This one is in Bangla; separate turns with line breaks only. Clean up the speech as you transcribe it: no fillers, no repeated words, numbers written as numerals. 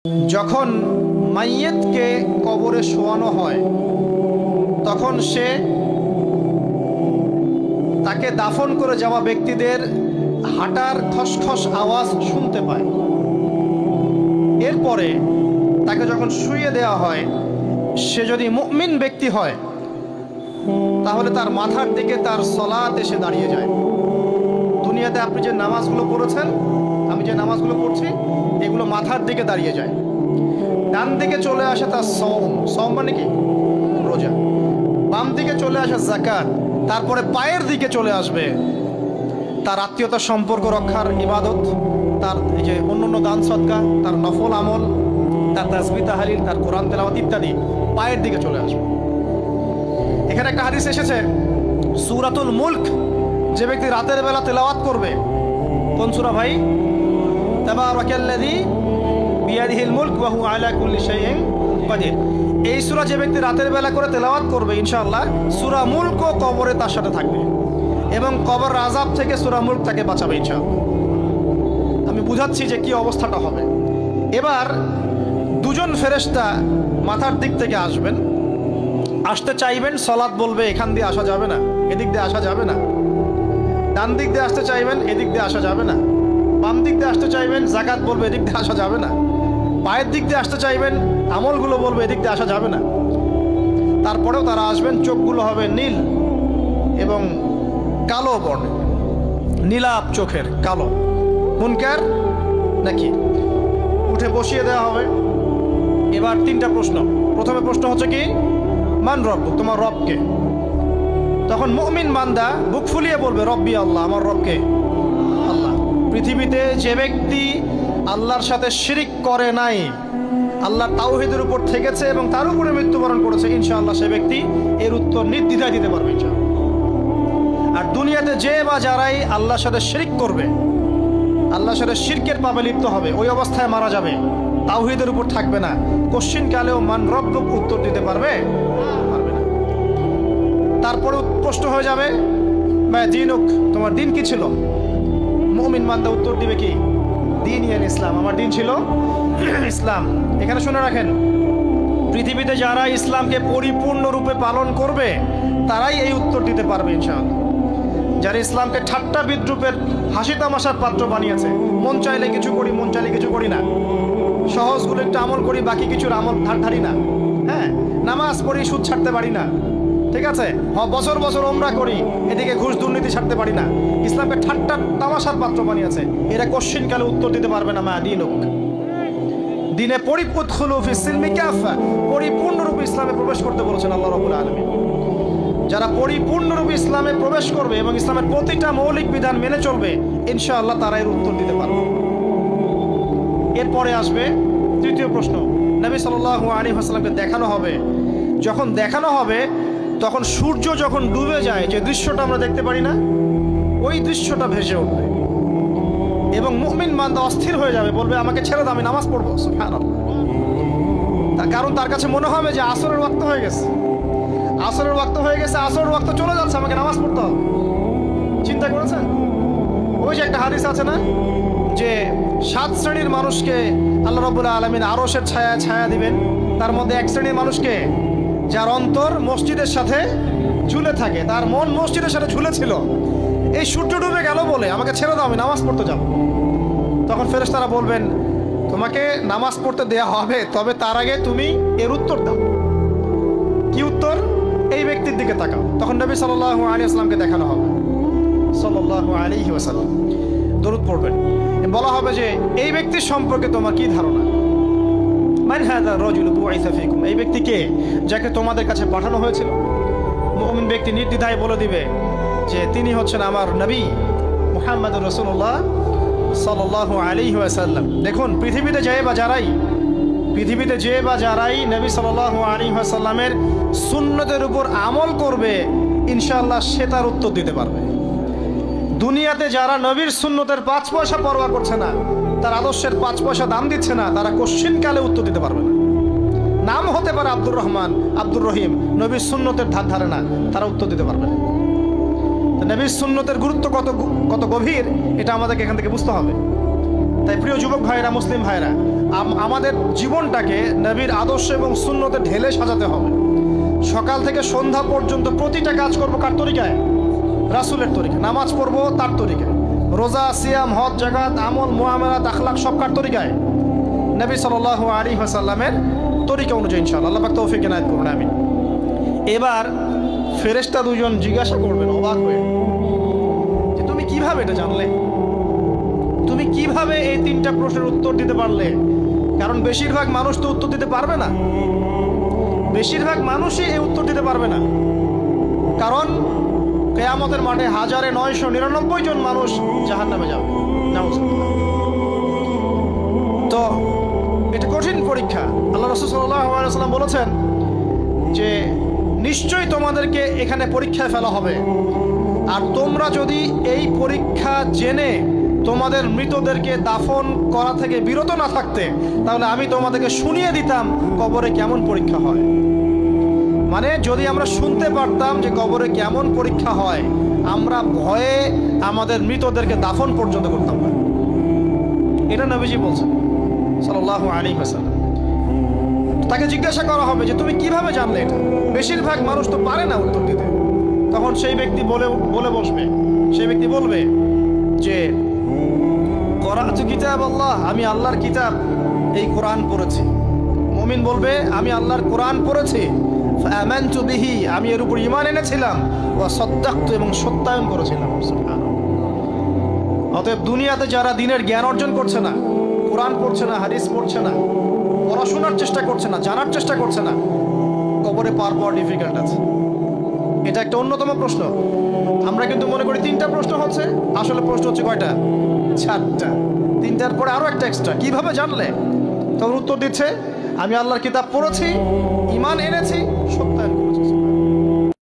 যখন মাইয়েতকে কবরে শোয়ানো হয় তখন সে তাকে দাফন করে যাওয়া ব্যক্তিদের হাঁটার খসখস আওয়াজ শুনতে পায়। এরপরে তাকে যখন শুইয়ে দেওয়া হয়, সে যদি মুমিন ব্যক্তি হয় তাহলে তার মাথার দিকে তার সলাত এসে দাঁড়িয়ে যায়। দুনিয়াতে আপনি যে নামাজগুলো পড়েছেন, আমি যে নামাজগুলো পড়ছি, এগুলো মাথার দিকে দাঁড়িয়ে যায়। ডান দিকে চলে আসে তার সওম মানে কি? রোজা। বাম দিকে চলে আসে যাকাত। তারপরে পায়ের দিকে চলে আসবে তার আত্মীয়তার সম্পর্ক রক্ষার ইবাদত, তার এই যে অন্যান্য দান সদকা, তার নফল আমল, তার তাসবিহ তাহলিল, তার কোরআন তেলাওয়াত ইত্যাদি পায়ের দিকে চলে আসবে। এখানে একটা হাদিস এসেছে, সূরাতুল মুলক যে ব্যক্তি রাতের বেলা তেলাওয়াত করবে, কোন সূরা ভাই? তাবারাকাল্লাযী বিয়াদিহিল মুলক ওয়া হুয়া আলা কুল্লি শাইইন কাদির। এই সূরা যে ব্যক্তি রাতের বেলা করে তেলাওয়াত করবে, ইনশাআল্লাহ সূরা মুলকও কবরে তার সাথে থাকবে এবং কবর আযাব থেকে সূরা মুলক তাকে বাঁচাবে ইনশাআল্লাহ। আমি বুঝাচ্ছি যে কি অবস্থাটা হবে। এবার দুজন ফেরেশতা মাথার দিক থেকে আসবেন, আসতে চাইবেন, সালাত বলবে এখান দিয়ে আসা যাবে না, এদিক দিয়ে আসা যাবে না। ডান দিক দিয়ে আসতে চাইবেন, এদিক দিয়ে আসা যাবে না। বাম দিক দিয়ে আসতে চাইবেন, যাকাত বলবে এদিক দিয়ে আসা যাবে না। পায়ের দিক দিয়ে আসতে চাইবেন, আমলগুলো বলবে এদিক দিয়ে আসা যাবে না। তারপরেও তারা আসবেন, চোখগুলো হবে নীল এবং কালো বর্ণ, নীলাপ চোখের, কালো। মুনকার নাকি? উঠে বসিয়ে দেওয়া হবে। এবার তিনটা প্রশ্ন। প্রথমে প্রশ্ন হচ্ছে কি? মান রব্বুক, তোমার রবকে? তখন মুমিন বান্দা বুক ফুলিয়ে বলবে রব্বি আল্লাহ, আমার রবকে আল্লাহ। পৃথিবীতে যে ব্যক্তি আল্লাহর সাথে শিরিক করে নাই, আল্লাহ তাওহীদের উপর থেকেছে এবং তার উপরে মৃত্যুবরণ করেছে, ইনশাআল্লাহ সে ব্যক্তি এর উত্তর নির্দ্বিধায় দিতে পারবে ইনশাআল্লাহ। আর দুনিয়াতে যে বা যারাই আল্লাহর সাথে শিরিক করবে, আল্লাহর সাথে শিরকের পাবে লিপ্ত হবে, ওই অবস্থায় মারা যাবে, তাওহীদের উপর থাকবে না, কোশ্চিন কালেও মান রব্বুক উত্তর দিতে পারবে না। তারপরে প্রশ্ন হয়ে যাবে মা দীনুক, তোমার দিন কি ছিল? মুমিন বান্দা উত্তর দিবে কি? দিন ইয়াল ইসলাম, আমার দিন ছিল ইসলাম। এখানে শুনে রাখেন, পৃথিবীতে যারা ইসলামকে পরিপূর্ণরূপে পালন করবে তারাই এই উত্তর দিতে পারবে ইনশাআল্লাহ। যারা ইসলামকে ঠাট্টা বিদ্রুপের হাসি তামাশার পাত্র বানিয়েছে, মন চাইলে কিছু করি, মন চাইলে কিছু করি না, সহজগুলো একটু আমল করি, বাকি কিছুর আমল ধারি না, হ্যাঁ, নামাজ পড়ি, সুদ ছাড়তে পারি না, ঠিক আছে, বছর বছর ওমরা করি, এদিকে ঘুষ দুর্নীতি ছাড়তে পারি না, ইসলামকে ঠাট্টা তামাশার পাত্র বানিয়েছে, এরা কোশ্চিন কালে উত্তর দিতে পারবে না মা দীনুক। দিনে পরিপূর্ণরূপে ইসলামে প্রবেশ করতে বলেছেন আল্লাহ রাব্বুল আলামিন। যারা পরিপূর্ণরূপে ইসলামে প্রবেশ করবে এবং ইসলামের প্রতিটা মৌলিক বিধান মেনে চলবে, ইনশাআল্লাহ তারা এর উত্তর দিতে পারবে। এরপরে আসবে তৃতীয় প্রশ্ন। নবী সাল্লাল্লাহু আলাইহি ওয়াসাল্লামকে দেখানো হবে। যখন দেখানো হবে তখন সূর্য যখন ডুবে যায়, যে দৃশ্যটা আমরা দেখতে পারি না, ওই দৃশ্যটা ভেসে উঠবে এবং মুমিন বান্দা অস্থির হয়ে যাবে, বলবে আমাকে ছেড়ে দাও, আমি নামাজ পড়বো। সুবহানাল্লাহ। তার কারণ তার কাছে মনে হবে যে আসরের ওয়াক্ত হয়ে গেছে, আসরের ওয়াক্ত হয়ে গেছে, আসরের ওয়াক্ত চলে যাচ্ছে, আমাকে নামাজ পড়তে হবে। চিন্তা করেছেন? ওই যে একটা হাদিস আছে না, যে 7 শ্রেণীর মানুষকে আল্লাহ রাব্বুল আলামিন আরশের ছায়া দিবেন। তার মধ্যে এক শ্রেণীর মানুষকে, যার অন্তর মসজিদের সাথে ঝুলে থাকে, তার মন মসজিদের সাথে ঝুলেছিল, এই সূর্য ডুবে গেল বলে আমাকে ছেড়ে দাও, আমি নামাজ পড়তে যাব। তখন ফেরেশতারা বলবেন তোমাকে নামাজ পড়তে দেয়া হবে, তবে তার আগে তুমি এর উত্তর দাও। কি উত্তর? এই ব্যক্তির দিকে তাকাও। তখন নবী সাল্লাল্লাহু আলাইহি ওয়াসাল্লামকে দেখানো হবে, সাল্লাল্লাহু আলাইহি ওয়াসাল্লাম দরুদ পড়বেন। বলা হবে যে এই ব্যক্তির সম্পর্কে তোমার কি ধারণা? মান হাযা রাজুলু বুইসা ফীকুম, এই ব্যক্তি কে, যাকে তোমাদের কাছে পাঠানো হয়েছিল? মুমিন ব্যক্তি নির্দ্বিধায় বলে দিবে যে তিনি হচ্ছেন আমার নবী মুহাম্মদুর রাসূলুল্লাহ সাল্লাল্লাহু আলাইহি ওয়াসাল্লাম। দেখুন, পৃথিবীতে যে বা যারাই নবী সাল্লাল্লাহু আলাইহি ওয়াসাল্লামের সুন্নতের উপর আমল করবে, ইনশাআল্লাহ সে তার উত্তর দিতে পারবে। দুনিয়াতে যারা নবীর সুন্নতের 5 পয়সা পরোয়া করছে না, তার আদর্শের 5 পয়সা দাম দিচ্ছে না, তারা কোশ্চিন কালে উত্তর দিতে পারবে না। নাম হতে পারে আব্দুর রহমান, আব্দুর রহিম, নবীর সুন্নতের ধারে না, তারা উত্তর দিতে পারবে না। নবীর সুন্নতের গুরুত্ব কত গভীর, এটা আমাদেরকে এখান থেকে বুঝতে হবে। তাই প্রিয় যুবক ভাইরা, মুসলিম ভাইরা, আমাদের জীবনটাকে নবীর আদর্শ এবং সুন্নতে ঢেলে সাজাতে হবে। সকাল থেকে সন্ধ্যা পর্যন্ত প্রতিটা কাজ করবো কার তরিকায়? রাসূলের তরিকায়। নামাজ পড়বো তার তরিকায়, রোজা, সিয়াম, হজ, জাকাত, আমল, মুআমালাত, আখলাক সব কার তরিকায়? নবী সাল্লাল্লাহু আলাইহি ওয়াসাল্লামের তরিকা অনুযায়ী ইনশাআল্লাহ। আল্লাহ পাক তৌফিক এনায়েত করুন, আমিন। এবার ফেরেশতা দুজন জিজ্ঞাসা করবেন অবাক হয়ে যে তুমি কিভাবে এটা জানলে? তুমি কিভাবে এই তিনটা প্রশ্নের উত্তর দিতে পারলে? কারণ বেশিরভাগ মানুষ তো উত্তর দিতে পারবে না, বেশিরভাগ মানুষই এই উত্তর দিতে পারবে না। কারণ কিয়ামতের মাঠে 1999 জন মানুষ জাহান্নামে যাবে। নাউজুবিল্লাহ। তো এটা কঠিন পরীক্ষা। আল্লাহ রাসূল সাল্লাল্লাহু আলাইহি ওয়াসাল্লাম বলেছেন যে নিশ্চয়ই তোমাদেরকে এখানে পরীক্ষায় ফেলা হবে, আর তোমরা যদি এই পরীক্ষা জেনে তোমাদের মৃতদেরকে দাফন করা থেকে বিরত না থাকতে, তাহলে আমি তোমাদেরকে শুনিয়ে দিতাম কবরে কেমন পরীক্ষা হয়। মানে যদি আমরা শুনতে পারতাম যে কবরে কেমন পরীক্ষা হয়, আমরা ভয়ে আমাদের মৃতদেরকে দাফন পর্যন্ত করতাম না। এটা নবীজি বলছেন সাল্লাল্লাহু আলাইহি ওয়াসাল্লাম। তাকে জিজ্ঞাসা করা হবে যে তুমি কিভাবে জানলে এটা? বেশিরভাগ মানুষ তো পারে না উত্তর দিতে। তখন সেই ব্যক্তি বলে বসবে, সেই ব্যক্তি বলবে যে করাতু কিতাব আল্লাহ, আমি আল্লাহর কিতাব এই কোরআন পড়েছি। মুমিন বলবে আমি আল্লাহর কোরআন পড়েছি, ফাআমানতু বিহি, আমি এর উপর ঈমান এনেছিলাম, ওয়া সাদ্দাকতু, এবং সত্যায়ন করেছিলাম। সুবহানাল্লাহ। অতএব দুনিয়াতে যারা দিনের জ্ঞান অর্জন করছে না, কোরআন পড়ছে না, হাদিস পড়ছে না, পড়াশোনার চেষ্টা করছে না, জানার চেষ্টা করছে না, কবরে পার পাওয়া ডিফিকাল্ট আছে। এটা একটা অন্যতম প্রশ্ন। আমরা কিন্তু মনে করি তিনটা প্রশ্ন হচ্ছে, আসলে প্রশ্ন হচ্ছে কয়টা? 4টা। তিনটার পরে আরো একটা এক্সট্রা। কিভাবে জানলে? তখন উত্তর দিচ্ছে আমি আল্লাহর কিতাব পড়েছি, ঈমান এনেছি, সত্য